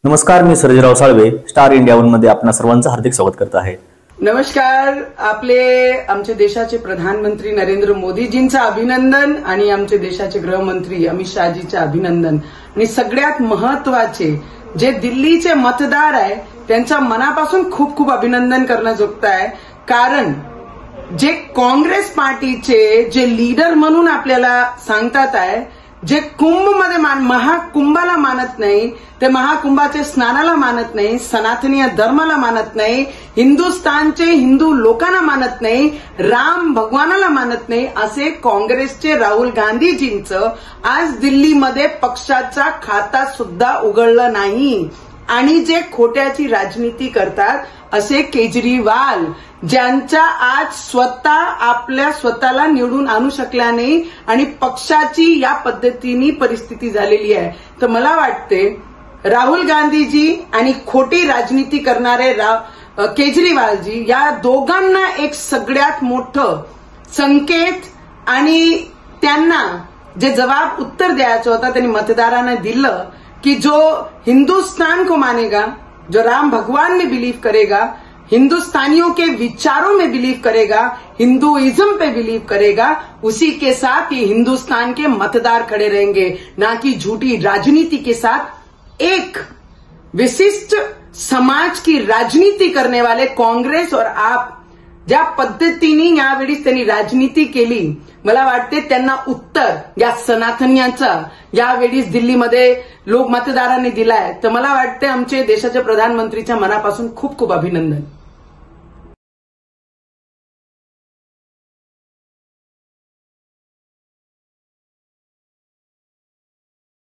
नमस्कार, मी Sarjerao Salve star India one मध्ये आपणा सर्वांचं हार्दिक स्वागत करत आहे। नमस्कार। आमचे देशाचे प्रधानमंत्री नरेंद्र मोदीजींचं अभिनंदन आणि आमचे देशाचे गृहमंत्री अमित शहाजींचं अभिनंदन आणि सगळ्यात महत्वाचे जे दिल्लीचे मतदार आहे त्यांच्या मनापासून खूप खूप अभिनंदन करणं आहे। कारण जे काँग्रेस पार्टीचे जे लीडर म्हणून आपल्याला सांगतात आहे, जे कुंभमध्ये महाकुंभाला मानत नाही, ते महाकुंभाचे स्नानाला मानत नाही, सनातनीय धर्माला मानत नाही, हिंदुस्थानचे हिंदू लोकांना मानत नाही, राम भगवानाला मानत नाही, असे काँग्रेसचे राहुल गांधीजींचं आज दिल्लीमध्ये पक्षाचा खाता सुद्धा उघडलं नाही। आणि जे खोट्याची राजनीती करतात असे केजरीवाल, ज्यांचा आज आपल्या स्वतःला निवडून आणू शकला नाही आणि पक्षाची या पद्धतीने परिस्थिती झालेली आहे। तर मला वाटते राहुल गांधीजी आणि खोटी राजनीती करणारे केजरीवालजी या दोघांना एक सगळ्यात मोठं संकेत आणि त्यांना जे जवाब उत्तर द्यायचं होता त्यांनी मतदारांना दिलं कि जो हिंदुस्तान को मानेगा, जो राम भगवान में बिलीव करेगा, हिंदुस्तानियों के विचारों में बिलीव करेगा, हिंदुइज्म पे बिलीव करेगा, उसी के साथ ये हिंदुस्तान के मतदार खड़े रहेंगे, ना कि झूठी राजनीति के साथ एक विशिष्ट समाज की राजनीति करने वाले काँग्रेस और आप ज्या पद्धतीने यावेळी त्यांनी राजनीती केली, मला वाटते त्यांना उत्तर या सनातन्यांचा यावेळी दिल्लीमध्ये लोक मतदारांनी दिलाय। तर मला वाटते आमचे देशाच्या प्रधानमंत्रीच्या मनापासून खूप खूप अभिनंदन।